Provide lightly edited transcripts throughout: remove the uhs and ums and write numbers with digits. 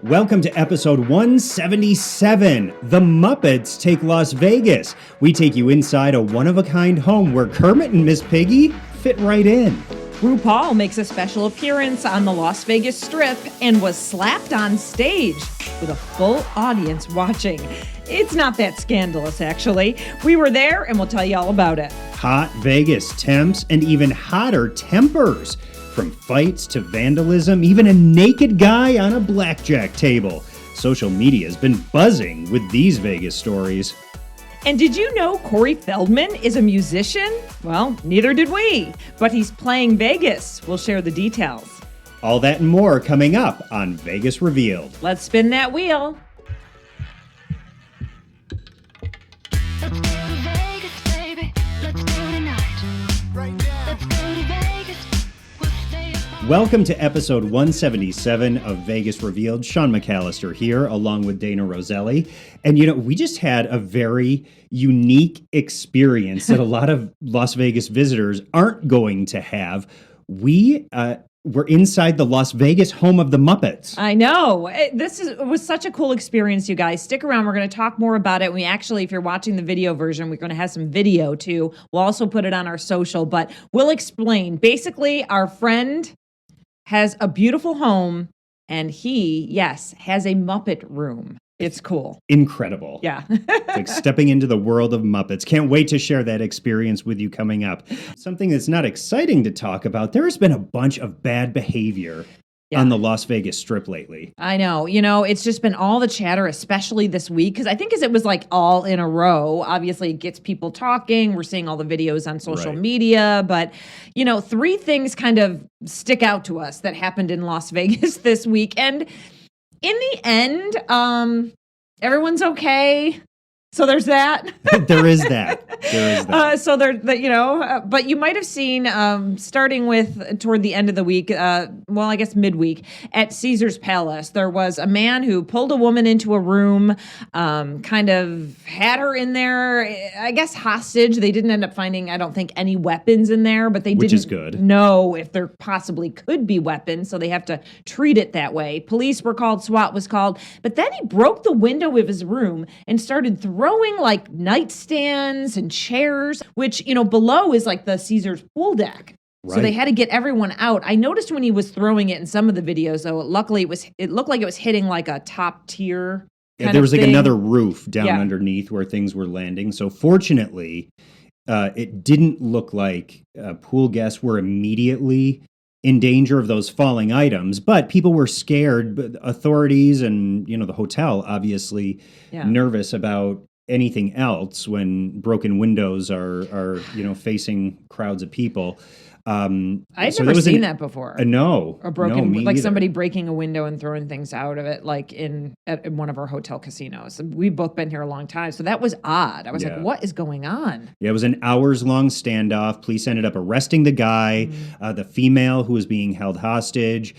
Welcome to episode 177. The Muppets take Las Vegas. We take you inside a one-of-a-kind home where Kermit and Miss Piggy fit right in. RuPaul makes a special appearance on the Las Vegas Strip and was slapped on stage with a full audience watching. It's not that scandalous, actually. We were there and we'll tell you all about it. Hot Vegas temps and even hotter tempers. From fights to vandalism, even a naked guy on a blackjack table. Social media's been buzzing with these Vegas stories. And did you know Corey Feldman is a musician? Well, neither did we, but he's playing Vegas. We'll share the details. All that and more coming up on Vegas Revealed. Let's spin that wheel. Let's go to Vegas, baby. Let's go tonight. Right now. Let's go to Vegas. We'll stay up. Welcome to episode 177 of Vegas Revealed. Sean McAllister here, along with Dana Roselli. And, we just had a very unique experience that a lot of Las Vegas visitors aren't going to have. We're inside the Las Vegas home of the Muppets. I know. It was such a cool experience, you guys. Stick around. We're going to talk more about it. We actually, if you're watching the video version, we're going to have some video too. We'll also put it on our social, but we'll explain. Basically, our friend has a beautiful home and he, yes, has a Muppet room. It's cool. Incredible. Yeah. It's like stepping into the world of Muppets. Can't wait to share that experience with you coming up. Something that's not exciting to talk about. There has been a bunch of bad behavior on the Las Vegas Strip lately. I know. It's just been all the chatter, especially this week, because I think as it was like all in a row, obviously it gets people talking. We're seeing all the videos on social media. But, three things kind of stick out to us that happened in Las Vegas this week. And in the end, everyone's okay. So there's that. There is that. But you might have seen, starting with toward the end of the week, I guess midweek, at Caesar's Palace, there was a man who pulled a woman into a room, kind of had her in there, I guess hostage. They didn't end up finding, I don't think, any weapons in there, but they didn't know if there possibly could be weapons, so they have to treat it that way. Police were called, SWAT was called, but then he broke the window of his room and started throwing like nightstands and chairs, which, below is like the Caesar's pool deck. Right. So they had to get everyone out. I noticed when he was throwing it in some of the videos, though, luckily it looked like it was hitting like a top tier. There was like another roof down underneath where things were landing. So fortunately, it didn't look like pool guests were immediately in danger of those falling items, but people were scared. But authorities and, the hotel obviously nervous about anything else when broken windows are facing crowds of people. I'd never seen that before. No. A broken, me like either. somebody breaking a window and throwing things out of it, like at one of our hotel casinos. We've both been here a long time, so that was odd. I was like, what is going on? Yeah, it was an hours-long standoff. Police ended up arresting the guy, the female who was being held hostage.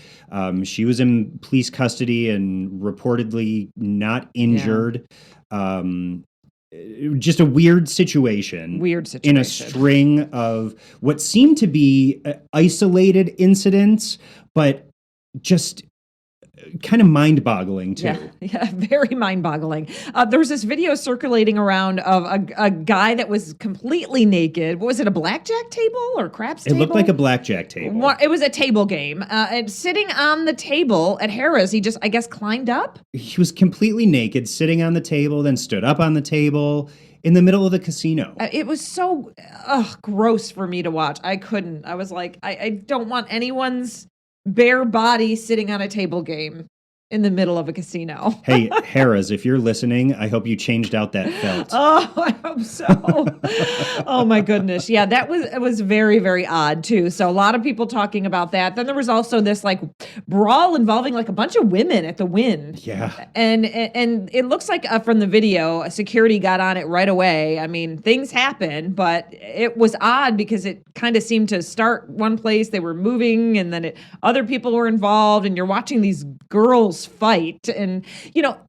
She was in police custody and reportedly not injured. Just a weird situation. In a string of what seemed to be isolated incidents, but just kind of mind-boggling, too. Yeah, very mind-boggling. There was this video circulating around of a guy that was completely naked. What was it, a blackjack table or craps table? It looked like a blackjack table. It was a table game. And sitting on the table at Harrah's, he just, I guess, climbed up? He was completely naked, sitting on the table, then stood up on the table in the middle of the casino. It was so gross for me to watch. I couldn't. I was like, I don't want anyone's bare body sitting on a table game in the middle of a casino. Hey, Harrah's, if you're listening, I hope you changed out that felt. Oh, I hope so. Oh, my goodness. Yeah, it was very, very odd, too. So a lot of people talking about that. Then there was also this, brawl involving, a bunch of women at the Wynn. Yeah. And it looks like from the video, security got on it right away. I mean, things happen, but it was odd because it kind of seemed to start one place. They were moving, and then other people were involved, and you're watching these girls fight, and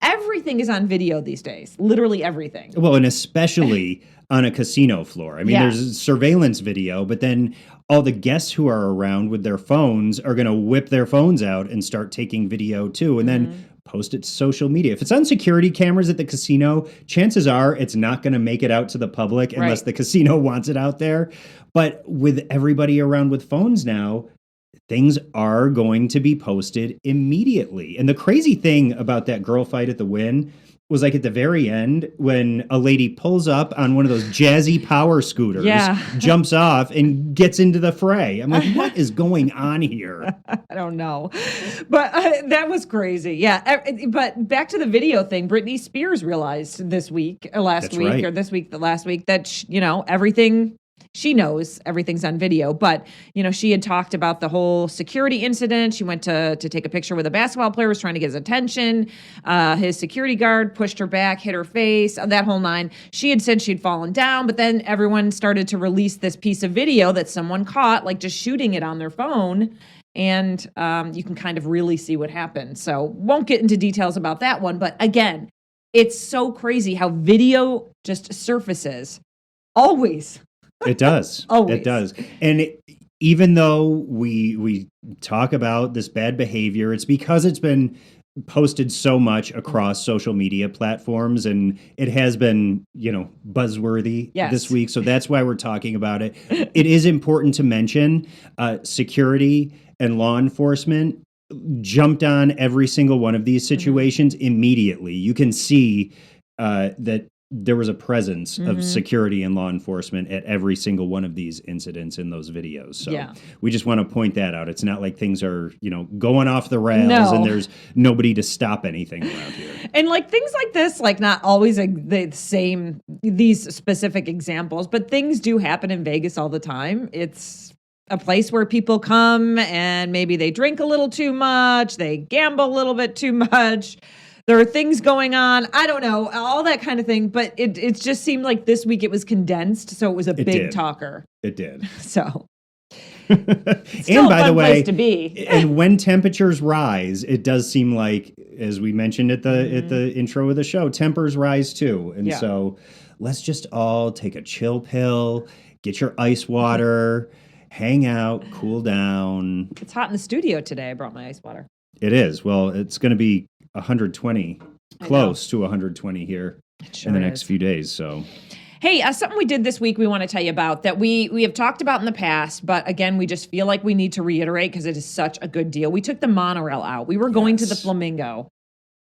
everything is on video these days, literally everything. Well, and especially on a casino floor. I mean, there's surveillance video, but then all the guests who are around with their phones are going to whip their phones out and start taking video too. And then post it to social media. If it's on security cameras at the casino, chances are it's not going to make it out to the public unless the casino wants it out there. But with everybody around with phones now, things are going to be posted immediately. And the crazy thing about that girl fight at the Wynn was like at the very end when a lady pulls up on one of those jazzy power scooters, jumps off and gets into the fray. I'm like, what is going on here? I don't know. But that was crazy. Yeah. But back to the video thing, Britney Spears realized this week, last week, that, everything... She knows everything's on video, but, she had talked about the whole security incident. She went to take a picture with a basketball player, was trying to get his attention. His security guard pushed her back, hit her face, that whole nine. She had said she'd fallen down, but then everyone started to release this piece of video that someone caught, like just shooting it on their phone. And you can kind of really see what happened. So won't get into details about that one. But again, it's so crazy how video just surfaces always. It does. Always. It does. And even though we talk about this bad behavior, it's because it's been posted so much across social media platforms, and it has been, buzzworthy this week. So that's why we're talking about it. It is important to mention security and law enforcement jumped on every single one of these situations immediately. You can see that there was a presence of security and law enforcement at every single one of these incidents in those videos. So we just want to point that out. It's not like things are, going off the rails and there's nobody to stop anything around here. And like things like this, like not always the same, these specific examples, but things do happen in Vegas all the time. It's a place where people come and maybe they drink a little too much, they gamble a little bit too much. There are things going on. I don't know, all that kind of thing. But it just seemed like this week it was condensed, so it was a big talker. It did. So, and by the way, place to be. And when temperatures rise, it does seem like, as we mentioned at the intro of the show, tempers rise too. And so, let's just all take a chill pill, get your ice water, hang out, cool down. It's hot in the studio today. I brought my ice water. It is. Well, it's going to be 120, close to 120 here in the next few days. So, hey, something we did this week we want to tell you about that we have talked about in the past, but again, we just feel like we need to reiterate because it is such a good deal. We took the monorail out. We were going to the Flamingo,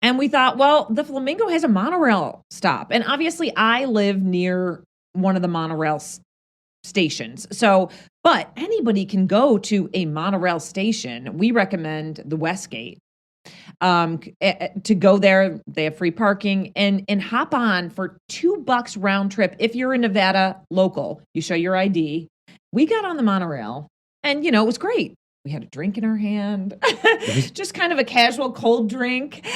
and we thought, well, the Flamingo has a monorail stop, and obviously, I live near one of the monorail stations. So, but anybody can go to a monorail station. We recommend the Westgate. To go there, they have free parking and hop on for $2 round trip. If you're in Nevada local, you show your ID. We got on the monorail and, it was great. We had a drink in our hand, just kind of a casual cold drink.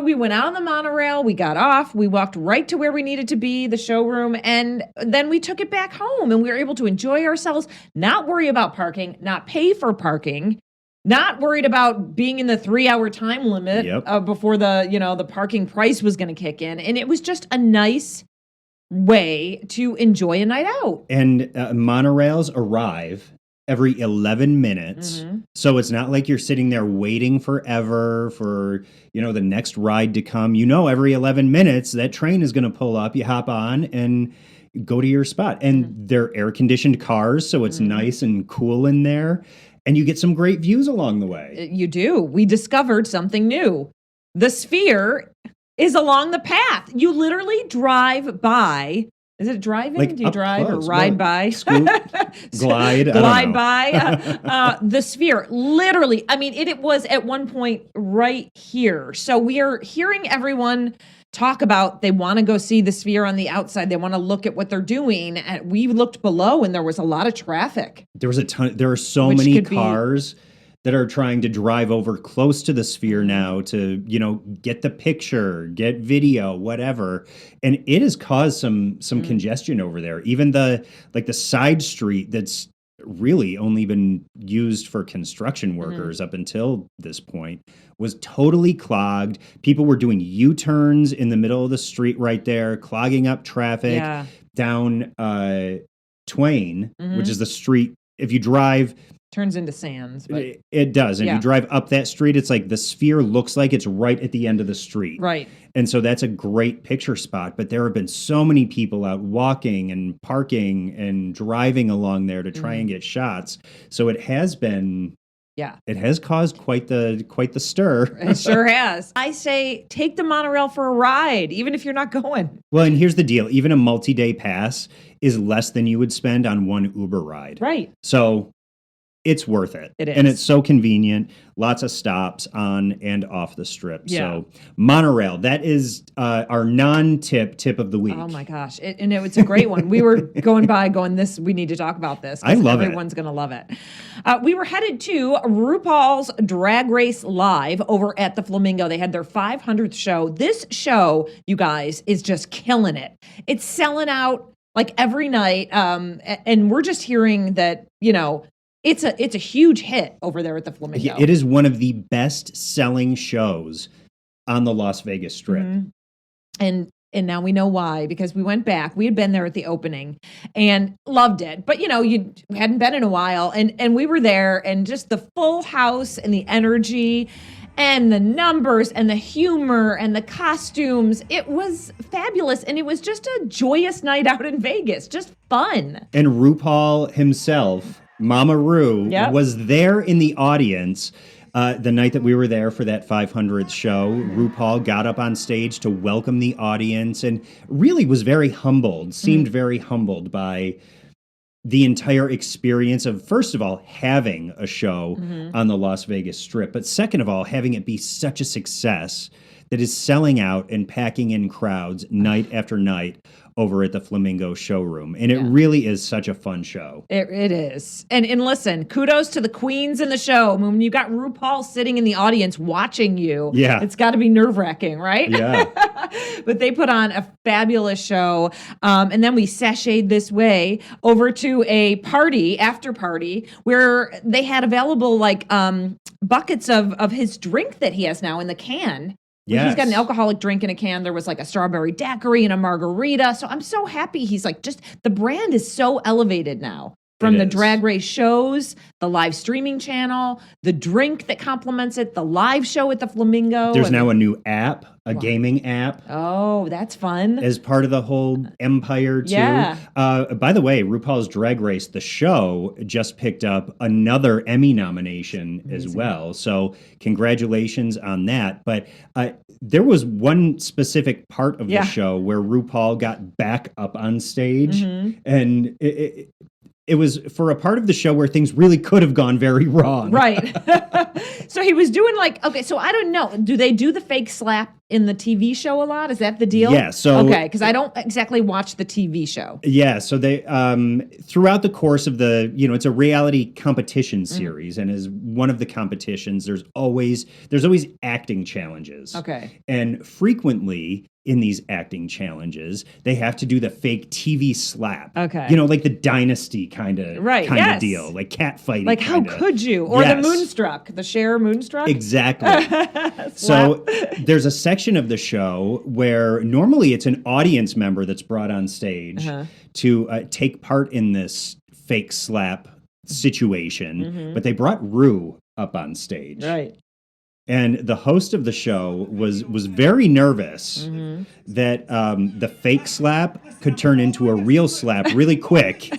We went out on the monorail. We got off. We walked right to where we needed to be, the showroom. And then we took it back home and we were able to enjoy ourselves, not worry about parking, not pay for parking. Not worried about being in the 3-hour time limit before the parking price was going to kick in. And it was just a nice way to enjoy a night out. And monorails arrive every 11 minutes. So it's not like you're sitting there waiting forever for, the next ride to come. Every 11 minutes, that train is going to pull up. You hop on and go to your spot. And they're air-conditioned cars, so it's nice and cool in there. And you get some great views along the way. You do. We discovered something new. The Sphere is along the path. You literally drive by. Is it driving? Like do you drive close. or ride by? Scoot, glide. Glide by. The Sphere. Literally. I mean, it was at one point right here. So we are hearing everyone talk about they want to go see the Sphere on the outside. They want to look at what they're doing. And we looked below and there was a lot of traffic. There was a ton. There are so many cars that are trying to drive over close to the Sphere now to, get the picture, get video, whatever. And it has caused some congestion over there. Even the side street that's really only been used for construction workers up until this point was totally clogged. People were doing U-turns in the middle of the street right there, clogging up traffic down Twain, which is the street. If you drive turns into sands. But It does. And Yeah. you drive up that street, it's like the sphere looks like it's right at the end of the street. right. And so that's a great picture spot. But there have been so many people out walking and parking and driving along there to try and get shots. So it has been, Yeah. it has caused quite the stir. It sure has. I say take the monorail for a ride, even if you're not going. Well, and here's the deal. Even a multi-day pass is less than you would spend on one Uber ride. Right. So it's worth it. It is. And it's so convenient. Lots of stops on and off the strip. Yeah. So monorail, that is our non-tip of the week. Oh my gosh. It's a great one. We were going by we need to talk about this. 'Cause I love it. Everyone's going to love it. We were headed to RuPaul's Drag Race Live over at the Flamingo. They had their 500th show. This show, you guys, is just killing it. It's selling out like every night. And we're just hearing that, it's a huge hit over there at the Flamingo. Yeah, it is one of the best-selling shows on the Las Vegas Strip. Mm-hmm. And now we know why, because we went back. We had been there at the opening and loved it. But, you hadn't been in a while. And we were there, and just the full house and the energy and the numbers and the humor and the costumes. It was fabulous. And it was just a joyous night out in Vegas. Just fun. And RuPaul himself, Mama Ru, Yep. was there in the audience the night that we were there for that 500th show. RuPaul got up on stage to welcome the audience and really was very humbled, seemed very humbled by the entire experience of, first of all, having a show on the Las Vegas Strip, but second of all, having it be such a success that is selling out and packing in crowds night after night over at the Flamingo showroom. And it really is such a fun show. It is. And listen, kudos to the queens in the show. I mean, when you got RuPaul sitting in the audience watching you, it's got to be nerve-wracking, right? Yeah. But they put on a fabulous show. And then we sashayed this way over to a after party, where they had available like buckets of his drink that he has now in the can. Yes. He's got an alcoholic drink in a can. There was like a strawberry daiquiri and a margarita. So I'm so happy. He's like, the brand is so elevated now. From the Drag Race shows, the live streaming channel, the drink that complements it, the live show at the Flamingo. There's now a new app, a gaming app. Oh, that's fun. As part of the whole empire, too. Yeah. By the way, RuPaul's Drag Race, the show, just picked up another Emmy nomination as well. So congratulations on that. But there was one specific part of the show where RuPaul got back up on stage. And it was for a part of the show where things really could have gone very wrong. Right. So he was doing so I don't know. Do they do the fake slap in the TV show a lot? Is that the deal? Yeah. So okay, because I don't exactly watch the TV show. Yeah. So they throughout the course of it's a reality competition series, and as one of the competitions, there's always acting challenges. Okay. And frequently in these acting challenges, they have to do the fake TV slap. Okay. Like the Dynasty kind of deal, like cat fighting. Like how could you? Or the Moonstruck, the Cher Moonstruck. Exactly. So there's a section of the show where normally it's an audience member that's brought on stage to take part in this fake slap situation, but they brought Ru up on stage. Right. And the host of the show was very nervous that the fake slap could turn into a real slap really quick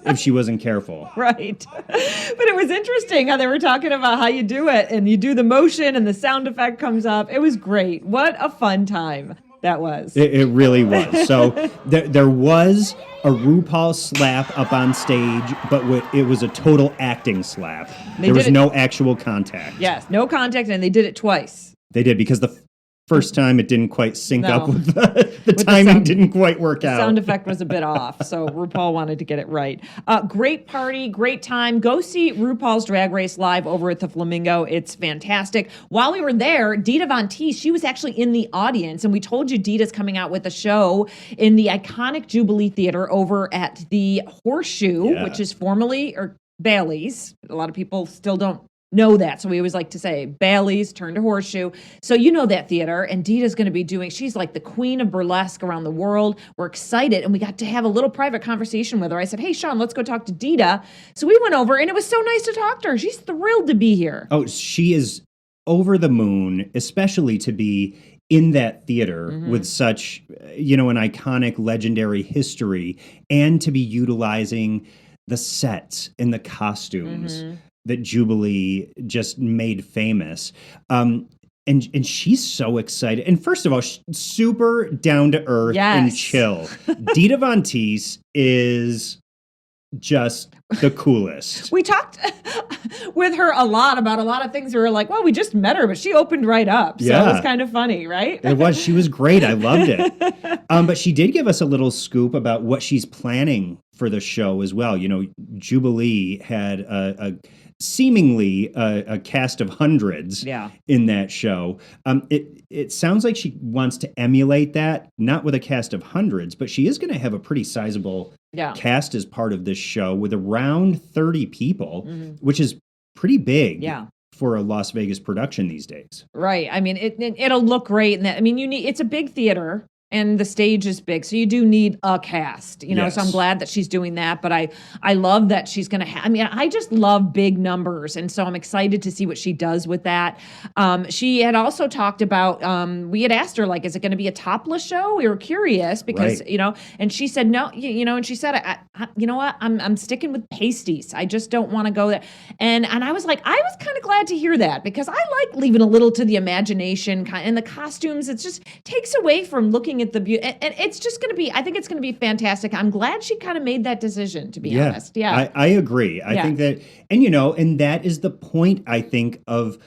if she wasn't careful. Right. But it was interesting how they were talking about how you do it, and you do the motion and the sound effect comes up. It was great. What a fun time that was. It really was. So there was a RuPaul slap up on stage, but it was a total acting slap. There was no actual contact. Yes, no contact, and they did it twice. They did, because the first time it didn't quite sync up with the timing didn't quite work out. The sound effect was a bit off, so RuPaul wanted to get it right. Great party, great time. Go see RuPaul's Drag Race live over at the Flamingo. It's fantastic. While we were there, Dita Von Teese, she was actually in the audience, and we told you Dita's coming out with a show in the iconic Jubilee Theater over at the Horseshoe, which is formerly Bailey's. A lot of people still don't know that. So we always like to say Bailey's turn to Horseshoe. So you know that theater, and Dita's going to be she's like the queen of burlesque around the world. We're excited, and we got to have a little private conversation with her. I said, hey, Sean, let's go talk to Dita. So we went over, and it was so nice to talk to her. She's thrilled to be here. Oh, she is over the moon, especially to be in that theater with such, an iconic, legendary history, and to be utilizing the sets and the costumes that Jubilee just made famous. And she's so excited. And first of all, super down to earth and chill. Dita Von Teese is just the coolest. We talked with her a lot about a lot of things. We were like, well, we just met her, but she opened right up. So it was kind of funny, right? It was. She was great. I loved it. But she did give us a little scoop about what she's planning for the show as well. Jubilee had a seemingly a cast of hundreds in that show. It sounds like she wants to emulate that, not with a cast of hundreds, but she is going to have a pretty sizable cast as part of this show with around 30 people, which is pretty big for a Las Vegas production these days. Right. I mean, it'll look great. And it's a big theater. And the stage is big, so you do need a cast, Yes. So I'm glad that she's doing that. But I love that she's going to I just love big numbers. And so I'm excited to see what she does with that. She had also talked about, we had asked her, like, is it going to be a topless show? We were curious because, and she said, no, and she said, you know what, I'm sticking with pasties. I just don't want to go there. And I was like, I was kind of glad to hear that because I like leaving a little to the imagination and the costumes. It just takes away from looking at the beauty, and it's just going to be, I think it's going to be fantastic. I'm glad she kind of made that decision, to be honest. Yeah. I agree. I think that, and that is the point, I think, of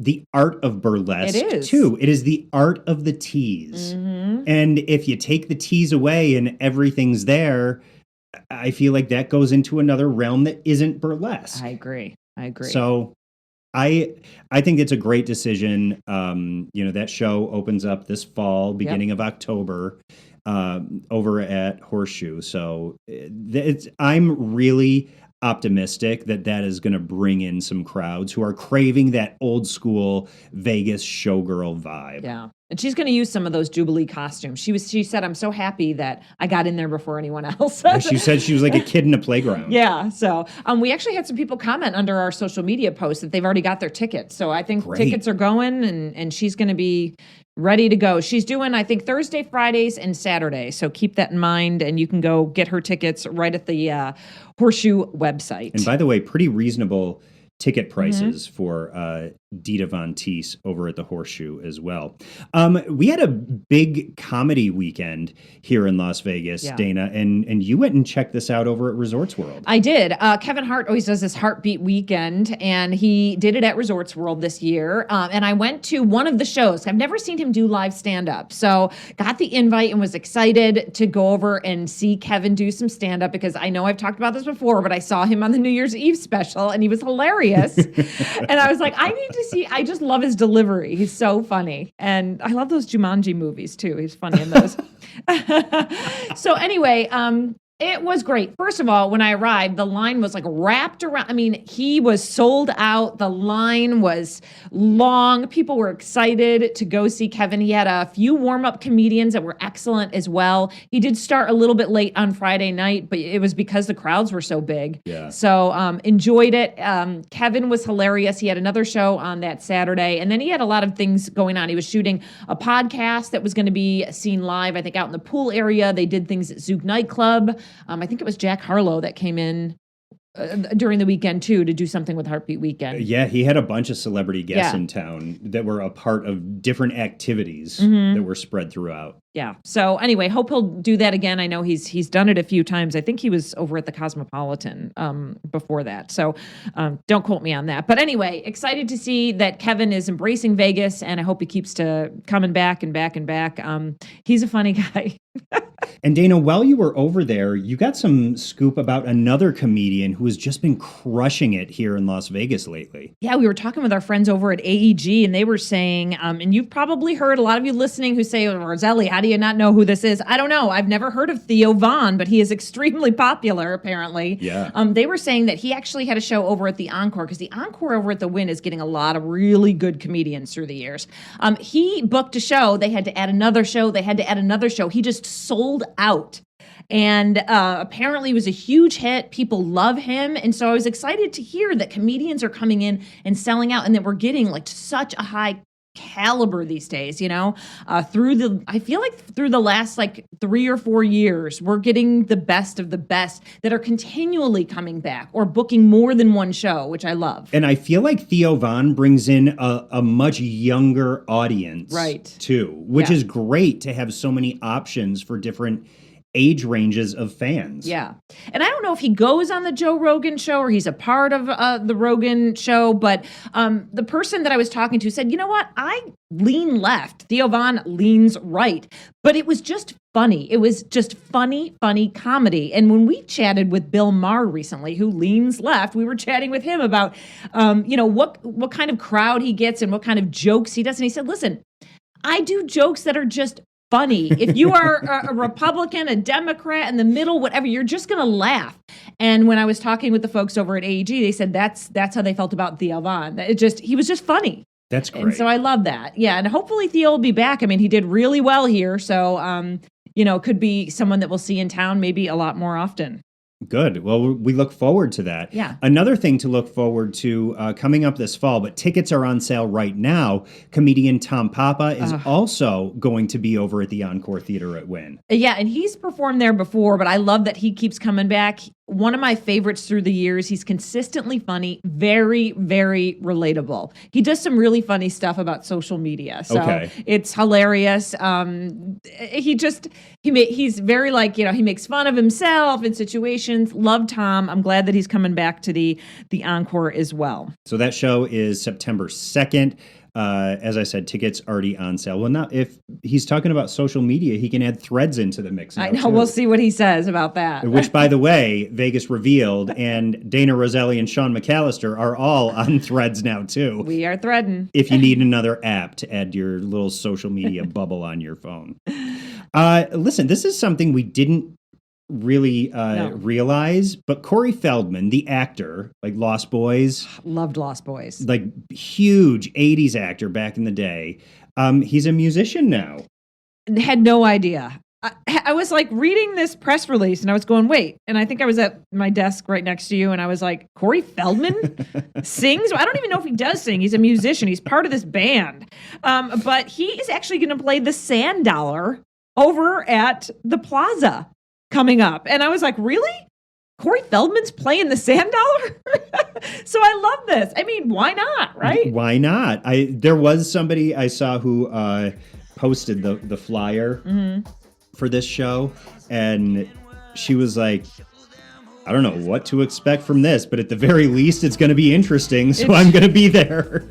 the art of burlesque too. It is the art of the tease. And if you take the tease away and everything's there, I feel like that goes into another realm that isn't burlesque. I agree. So I think it's a great decision. That show opens up this fall, beginning of October, over at Horseshoe. So I'm really optimistic that is going to bring in some crowds who are craving that old school Vegas showgirl vibe. Yeah. And she's going to use some of those Jubilee costumes. She said, I'm so happy that I got in there before anyone else. She said she was like a kid in a playground. Yeah. So we actually had some people comment under our social media posts that they've already got their tickets. So I think tickets are going and she's going to be ready to go. She's doing, I think, Thursday, Fridays, and Saturday. So keep that in mind, and you can go get her tickets right at the Horseshoe website. And by the way, pretty reasonable ticket prices for Dita Von Teese over at the Horseshoe as well. We had a big comedy weekend here in Las Vegas, Dana, and you went and checked this out over at Resorts World. I did. Kevin Hart always does this Heartbeat weekend, and he did it at Resorts World this year. And I went to one of the shows. I've never seen him do live stand-up, so got the invite and was excited to go over and see Kevin do some stand-up because I know I've talked about this before, but I saw him on the New Year's Eve special, and he was hilarious. And I was like, I need to see, I just love his delivery. He's so funny. And I love those Jumanji movies too. He's funny in those. So anyway, it was great. First of all, when I arrived, the line was like wrapped around. I mean, he was sold out. The line was long. People were excited to go see Kevin. He had a few warm-up comedians that were excellent as well. He did start a little bit late on Friday night, but it was because the crowds were so big. Yeah. So enjoyed it. Kevin was hilarious. He had another show on that Saturday, and then he had a lot of things going on. He was shooting a podcast that was going to be seen live, I think, out in the pool area. They did things at Zouk nightclub. I think it was Jack Harlow that came in during the weekend too to do something with Heartbeat Weekend. Yeah, he had a bunch of celebrity guests in town that were a part of different activities that were spread throughout. Yeah. So anyway, hope he'll do that again. I know he's done it a few times. I think he was over at the Cosmopolitan before that. So don't quote me on that. But anyway, excited to see that Kevin is embracing Vegas, and I hope he keeps to coming back and back and back. He's a funny guy. And Dana, while you were over there, you got some scoop about another comedian who has just been crushing it here in Las Vegas lately. Yeah, we were talking with our friends over at AEG, and they were saying, and you've probably heard a lot of you listening who say, Roselli, how do you not know who this is? I don't know. I've never heard of Theo Von, but he is extremely popular, apparently. Yeah. They were saying that he actually had a show over at the Encore, because the Encore over at the Wynn is getting a lot of really good comedians through the years. He booked a show. They had to add another show. They had to add another show. He just sold out. And apparently it was a huge hit. People love him. And so I was excited to hear that comedians are coming in and selling out, and that we're getting like such a high caliber these days, I feel like through the last like 3 or 4 years, we're getting the best of the best that are continually coming back or booking more than one show, which I love. And I feel like Theo Von brings in a much younger audience, right, too, which is great to have so many options for different age ranges of fans. Yeah. And I don't know if he goes on the Joe Rogan show or he's a part of the Rogan show, but the person that I was talking to said, you know what? I lean left. Theo Von leans right. But it was just funny. It was just funny comedy. And when we chatted with Bill Maher recently, who leans left, we were chatting with him about, what kind of crowd he gets and what kind of jokes he does. And he said, listen, I do jokes that are just funny. If you are a Republican, a Democrat, in the middle, whatever, you're just going to laugh. And when I was talking with the folks over at AEG, they said that's how they felt about Theo Von. He was just funny. That's great. And so I love that. Yeah, and hopefully Theo will be back. I mean, he did really well here, so could be someone that we'll see in town maybe a lot more often. Good. Well, we look forward to that. Yeah. Another thing to look forward to coming up this fall, but tickets are on sale right now. Comedian Tom Papa is also going to be over at the Encore Theater at Wynn. Yeah, and he's performed there before, but I love that he keeps coming back. One of my favorites through the years. He's consistently funny, very, very relatable. He does some really funny stuff about social media. So it's hilarious. He's very he makes fun of himself in situations. Love Tom. I'm glad that he's coming back to the Encore as well. So that show is September 2nd. As I said, tickets already on sale. Well, now if he's talking about social media, he can add Threads into the mix now, I know. too. We'll see what he says about that. Which, by the way, Vegas revealed, and Dana Roselli and Sean McAllister are all on Threads now, too. We are threading. If you need another app to add to your little social media bubble on your phone. Listen, this is something we didn't really realize, but Corey Feldman, the actor, like Lost Boys. Loved Lost Boys. Like huge 80s actor back in the day. He's a musician now. Had no idea. I was like reading this press release and I was going, wait. And I think I was at my desk right next to you and I was like, Corey Feldman sings? I don't even know if he does sing. He's a musician. He's part of this band. But he is actually going to play the Sand Dollar over at the Plaza coming up. And I was like, really? Corey Feldman's playing the Sand Dollar? So I love this. I mean, why not, right? Why not? There was somebody I saw who posted the flyer for this show, and she was like, I don't know what to expect from this, but at the very least, it's going to be interesting, so I'm going to be there.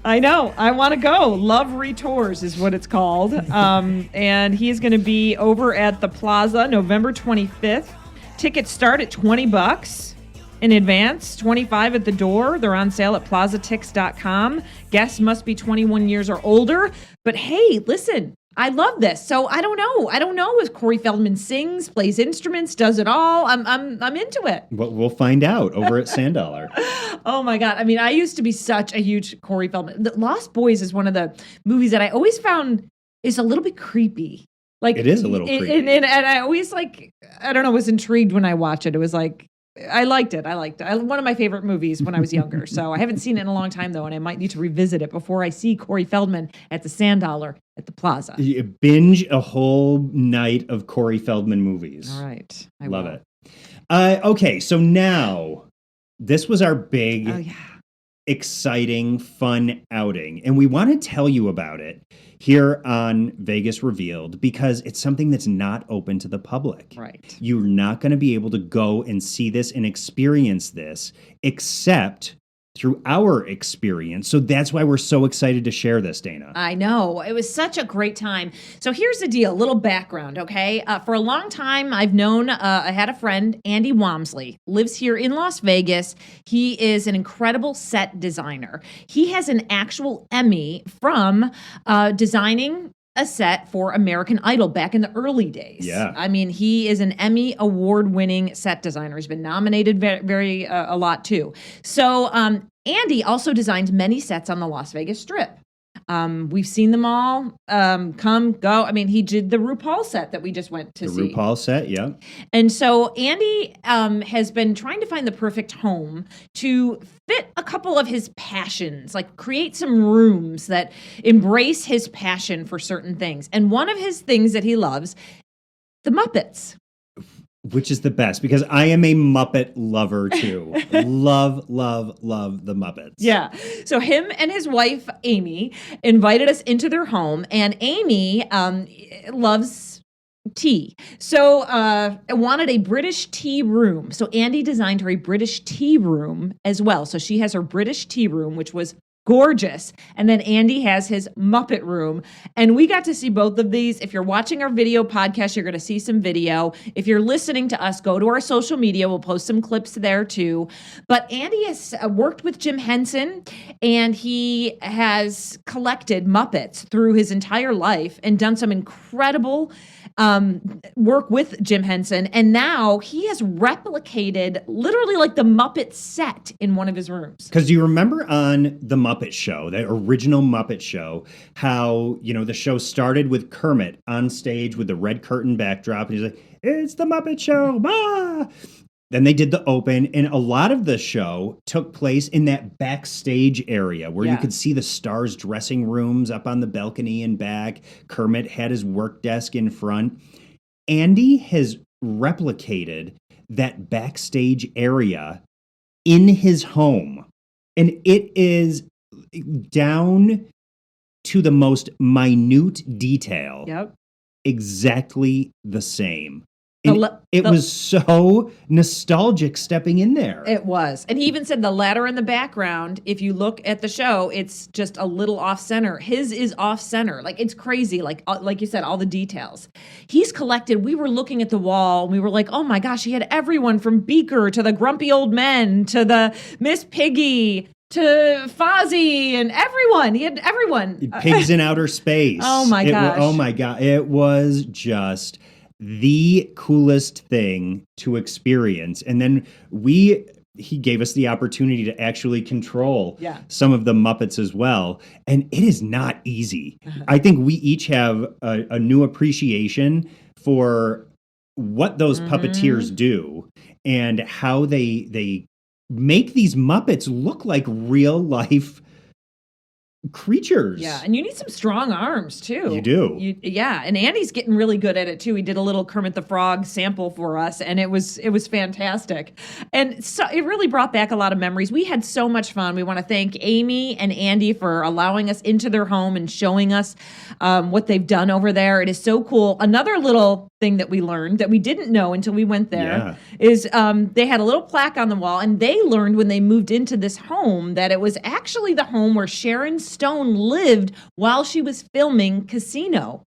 I know. I want to go. Love Retours is what it's called. And he's going to be over at the Plaza November 25th. Tickets start at $20 in advance, $25 at the door. They're on sale at plazatix.com. Guests must be 21 years or older. But hey, listen, I love this. So I don't know. I don't know if Corey Feldman sings, plays instruments, does it all. I'm into it. Well, we'll find out over at Sand Dollar. Oh my God. I mean, I used to be such a huge Corey Feldman. The Lost Boys is one of the movies that I always found is a little bit creepy. Like it is a little creepy. And I always was intrigued when I watched it. It was like, I liked it. One of my favorite movies when I was younger. So I haven't seen it in a long time, though, and I might need to revisit it before I see Corey Feldman at the Sand Dollar at the Plaza. You binge a whole night of Corey Feldman movies. All right. I love will. it. Okay, so now this was our big, exciting, fun outing, and we want to tell you about it here on Vegas Revealed because it's something that's not open to the public. Right. You're not going to be able to go and see this and experience this except through our experience. So that's why we're so excited to share this, Dana. I know. It was such a great time. So here's the deal, a little background, okay? For a long time, I've known, I had a friend, Andy Walmsley, lives here in Las Vegas. He is an incredible set designer. He has an actual Emmy from designing a set for American Idol back in the early days. Yeah. I mean, he is an Emmy award-winning set designer. He's been nominated very a lot too. So Andy also designed many sets on the Las Vegas Strip. We've seen them all come, go. I mean, he did the RuPaul's set that we just went to see. The RuPaul's set, yeah. And so Andy has been trying to find the perfect home to fit a couple of his passions, like create some rooms that embrace his passion for certain things. And one of his things that he loves, the Muppets. Which is the best, because I am a Muppet lover too. love the Muppets. Yeah. So him and his wife, Amy, invited us into their home, and Amy loves tea. So wanted a British tea room. So Andy designed her a British tea room as well. So she has her British tea room, which was gorgeous. And then Andy has his Muppet room. And we got to see both of these. If you're watching our video podcast, you're going to see some video. If you're listening to us, go to our social media. We'll post some clips there too. But Andy has worked with Jim Henson, and he has collected Muppets through his entire life and done some incredible work with Jim Henson. And now he has replicated literally like the Muppet set in one of his rooms. Because do you remember on the Muppet Show, the original Muppet Show, how, the show started with Kermit on stage with the red curtain backdrop, and he's like, "It's the Muppet Show, bah!" Then they did the open, and a lot of the show took place in that backstage area where you could see the stars' dressing rooms up on the balcony and back. Kermit had his work desk in front. Andy has replicated that backstage area in his home, and it is down to the most minute detail. Yep. Exactly the same. It was so nostalgic stepping in there. It was. And he even said the ladder in the background, if you look at the show, it's just a little off center. His is off center. Like, it's crazy. Like you said, all the details. He's collected. We were looking at the wall and we were like, oh my gosh, he had everyone from Beaker to the grumpy old men to the Miss Piggy to Fozzie and everyone. He had everyone. Pigs in outer space. Oh my gosh. Oh my God. It was just the coolest thing to experience. And then he gave us the opportunity to actually control some of the Muppets as well. And it is not easy. I think we each have a new appreciation for what those puppeteers do and how they make these Muppets look like real life creatures. Yeah, and you need some strong arms too. You do. And Andy's getting really good at it too. He did a little Kermit the Frog sample for us, and it was fantastic. And so it really brought back a lot of memories. We had so much fun. We want to thank Amy and Andy for allowing us into their home and showing us what they've done over there. It is so cool. Another little thing that we learned that we didn't know until we went there is they had a little plaque on the wall, and they learned when they moved into this home that it was actually the home where Sharon Stone lived while she was filming Casino.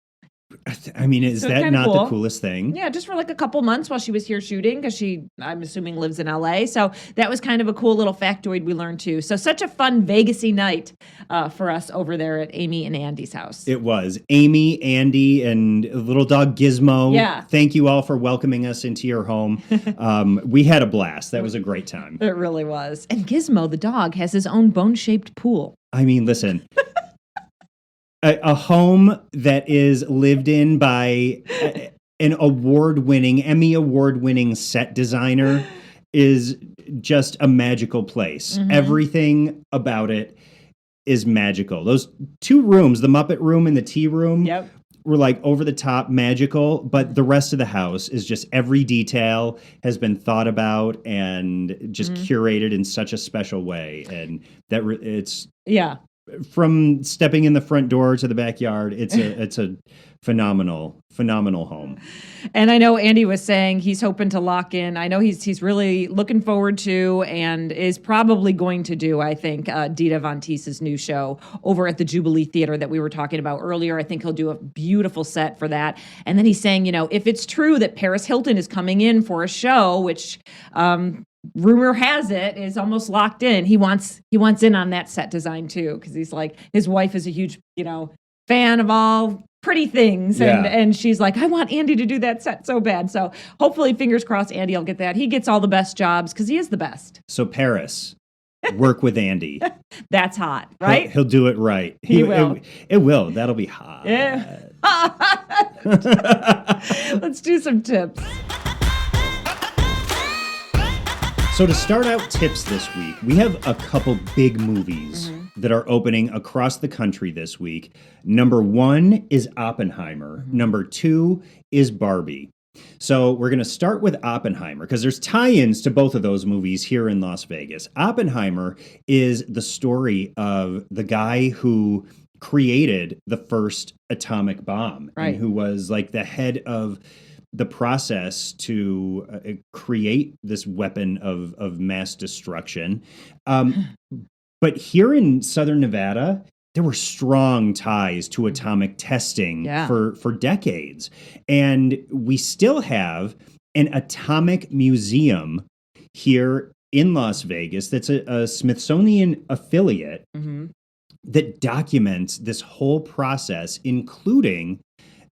I mean, is So that not cool. the coolest thing? Yeah, just for like a couple months while she was here shooting, because I'm assuming, lives in LA. So that was kind of a cool little factoid we learned too. So such a fun Vegas-y night for us over there at Amy and Andy's house. It was. Amy, Andy, and little dog Gizmo. Yeah. Thank you all for welcoming us into your home. We had a blast. That was a great time. It really was. And Gizmo, the dog, has his own bone-shaped pool. I mean, listen. A home that is lived in by an Emmy award-winning set designer is just a magical place. Everything about it is magical. Those two rooms, the Muppet room and the tea room, were like over the top magical, but the rest of the house is just every detail has been thought about and just curated in such a special way. And it's from stepping in the front door to the backyard, it's a phenomenal home. And I know Andy was saying he's hoping to lock in. I know he's really looking forward to and is probably going to do, I think, Dita Von Teese's new show over at the Jubilee Theater that we were talking about earlier. I think he'll do a beautiful set for that. And then he's saying, if it's true that Paris Hilton is coming in for a show, which rumor has it is almost locked in, he wants in on that set design too, because he's like, his wife is a huge, fan of all pretty things. And she's like, I want Andy to do that set so bad. So hopefully, fingers crossed, Andy will get that. He gets all the best jobs because he is the best. So Paris, work with Andy. That's hot, right? He'll do it right. He will. It will. That'll be hot. Yeah. Let's do some tips. So to start out tips this week, we have a couple big movies that are opening across the country this week. Number 1 is Oppenheimer. Number 2 is Barbie. So we're going to start with Oppenheimer because there's tie-ins to both of those movies here in Las Vegas. Oppenheimer is the story of the guy who created the first atomic bomb, right, and who was like the head of the process to create this weapon of mass destruction. But here in Southern Nevada, there were strong ties to atomic testing for decades. And we still have an atomic museum here in Las Vegas that's a Smithsonian affiliate that documents this whole process, including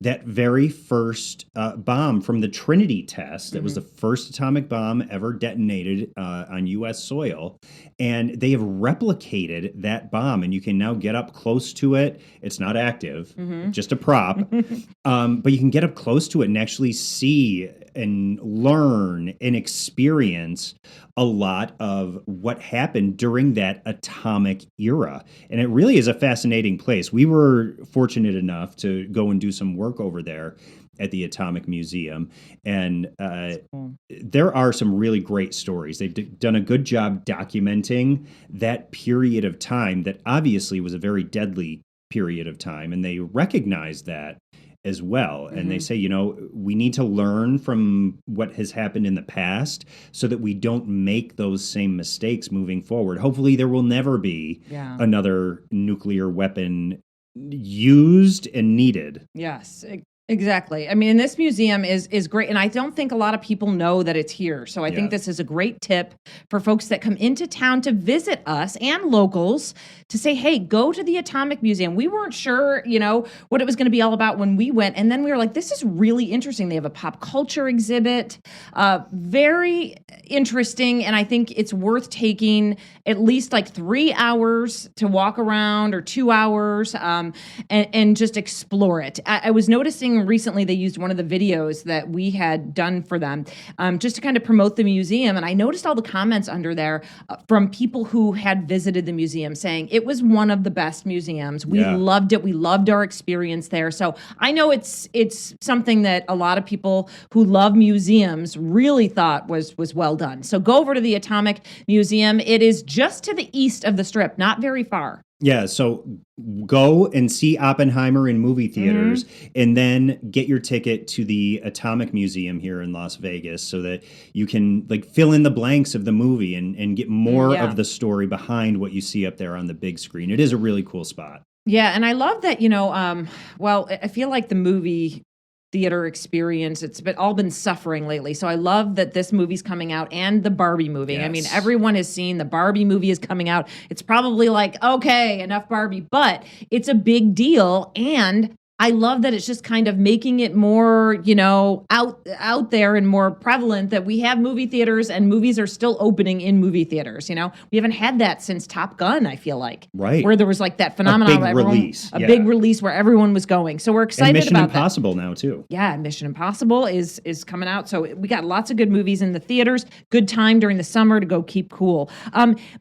that very first bomb from the Trinity test. That was the first atomic bomb ever detonated on U.S. soil. And they have replicated that bomb, and you can now get up close to it. It's not active, just a prop. But you can get up close to it and actually see and learn and experience a lot of what happened during that atomic era. And it really is a fascinating place. We were fortunate enough to go and do some work over there at the Atomic Museum. And there are some really great stories. They've done a good job documenting that period of time that obviously was a very deadly period of time. And they recognize that as well. And they say, we need to learn from what has happened in the past so that we don't make those same mistakes moving forward. Hopefully there will never be another nuclear weapon used and needed. Yes, exactly. I mean, this museum is great, and I don't think a lot of people know that it's here. So I think this is a great tip for folks that come into town to visit us and locals to say, hey, go to the Atomic Museum. We weren't sure, what it was going to be all about when we went, and then we were like, this is really interesting. They have a pop culture exhibit, very interesting, and I think it's worth taking at least like 3 hours to walk around or 2 hours and just explore it. I was noticing recently they used one of the videos that we had done for them just to kind of promote the museum. And I noticed all the comments under there from people who had visited the museum saying it was one of the best museums. We loved it. We loved our experience there. So I know it's something that a lot of people who love museums really thought was well done. So go over to the Atomic Museum. It is just to the east of the Strip, not very far. Yeah, so go and see Oppenheimer in movie theaters and then get your ticket to the Atomic Museum here in Las Vegas so that you can fill in the blanks of the movie and get more of the story behind what you see up there on the big screen. It is a really cool spot. Yeah, and I love that, I feel like the movie theater experience, it's all been suffering lately. So I love that this movie's coming out and the Barbie movie. Yes. I mean, everyone has seen the Barbie movie is coming out. It's probably like, okay, enough Barbie, but it's a big deal. And I love that it's just kind of making it more, out there and more prevalent that we have movie theaters and movies are still opening in movie theaters. We haven't had that since Top Gun, I feel like. Right. Where there was that phenomenon. A big release where everyone was going. So we're excited and Mission about Impossible now too. Yeah, Mission Impossible is coming out. So we got lots of good movies in the theaters. Good time during the summer to go keep cool.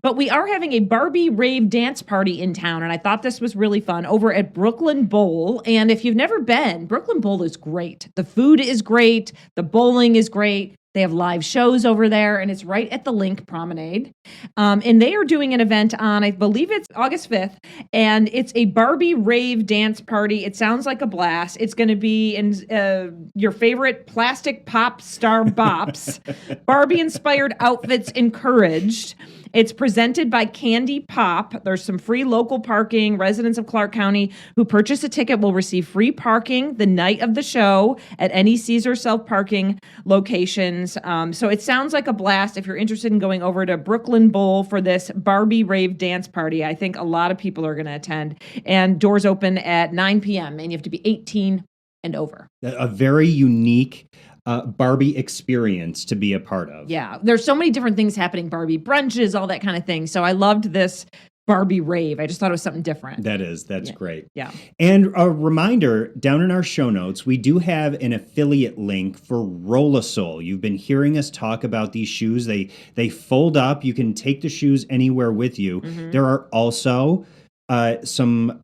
But we are having a Barbie Rave dance party in town. And I thought this was really fun over at Brooklyn Bowl. And if you've never been, Brooklyn Bowl is great. The food is great. The bowling is great. They have live shows over there, and it's right at the Link Promenade. And they are doing an event on, I believe it's August 5th, and it's a Barbie Rave dance party. It sounds like a blast. It's going to be in your favorite plastic pop star bops, Barbie-inspired outfits encouraged. It's presented by Candy Pop. There's some free local parking. Residents of Clark County who purchase a ticket will receive free parking the night of the show at any Caesar self-parking locations. So it sounds like a blast. If you're interested in going over to Brooklyn Bowl for this Barbie Rave dance party, I think a lot of people are going to attend. And doors open at 9 p.m. and you have to be 18 and over. A very unique Barbie experience to be a part of. Yeah, there's so many different things happening. Barbie brunches, all that kind of thing. So I loved this Barbie Rave. I just thought it was something different. That's great. Yeah. And a reminder, down in our show notes, we do have an affiliate link for Rollisol. You've been hearing us talk about these shoes. They fold up. You can take the shoes anywhere with you. Mm-hmm. There are also some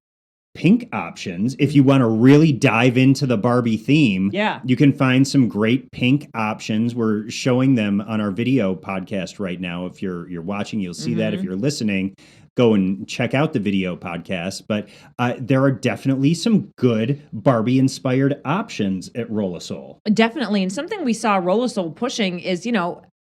pink options. If you want to really dive into the Barbie theme, you can find some great pink options. We're showing them on our video podcast right now. If you're watching, you'll see that. If you're listening, go and check out the video podcast. But there are definitely some good Barbie-inspired options at Rollisol. Definitely. And something we saw Rollisol pushing is,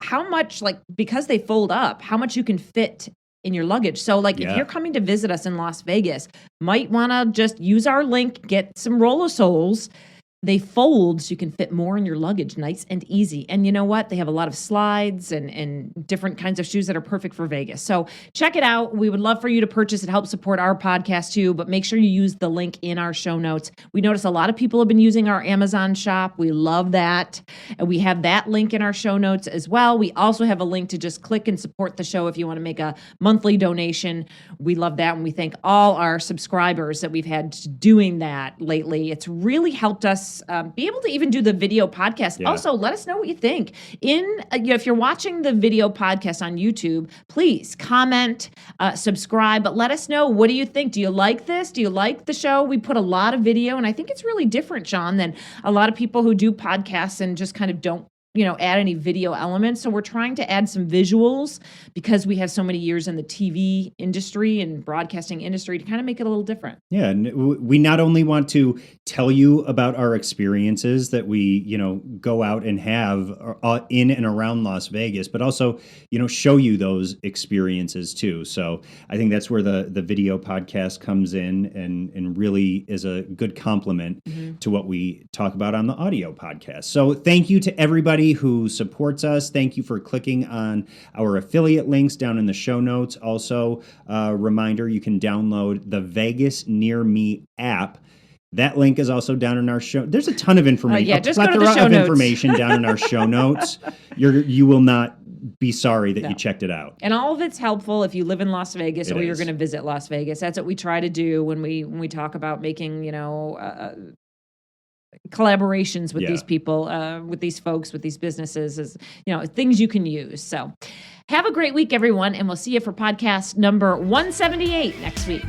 how much, because they fold up, how much you can fit in your luggage. So if you're coming to visit us in Las Vegas, might want to just use our link, get some Rollisols. They fold so you can fit more in your luggage, nice and easy. And you know what? They have a lot of slides and different kinds of shoes that are perfect for Vegas. So check it out. We would love for you to purchase. It helps support our podcast too, but make sure you use the link in our show notes. We notice a lot of people have been using our Amazon shop. We love that. And we have that link in our show notes as well. We also have a link to just click and support the show if you want to make a monthly donation. We love that. And we thank all our subscribers that we've had doing that lately. It's really helped us be able to even do the video podcast. Yeah. Also, let us know what you think. If you're watching the video podcast on YouTube, please comment, subscribe, but let us know, what do you think? Do you like this? Do you like the show? We put a lot of video, and I think it's really different, Sean, than a lot of people who do podcasts and just kind of don't add any video elements. So we're trying to add some visuals because we have so many years in the TV industry and broadcasting industry to kind of make it a little different. Yeah. And we not only want to tell you about our experiences that we, go out and have in and around Las Vegas, but also, show you those experiences too. So I think that's where the video podcast comes in and really is a good complement to what we talk about on the audio podcast. So thank you to everybody who supports us. Thank you for clicking on our affiliate links down in the show notes. Also, reminder, you can download the Vegas Near Me app. That link is also down in our show. There's a ton of information. Just go to the show notes. Information down in our show notes. You will not be sorry that you checked it out. And all of it's helpful if you live in Las Vegas or you're going to visit Las Vegas. That's what we try to do when we talk about making, collaborations with these people, with these folks, with these businesses, is things you can use. So have a great week, everyone, and we'll see you for podcast number 178 next week.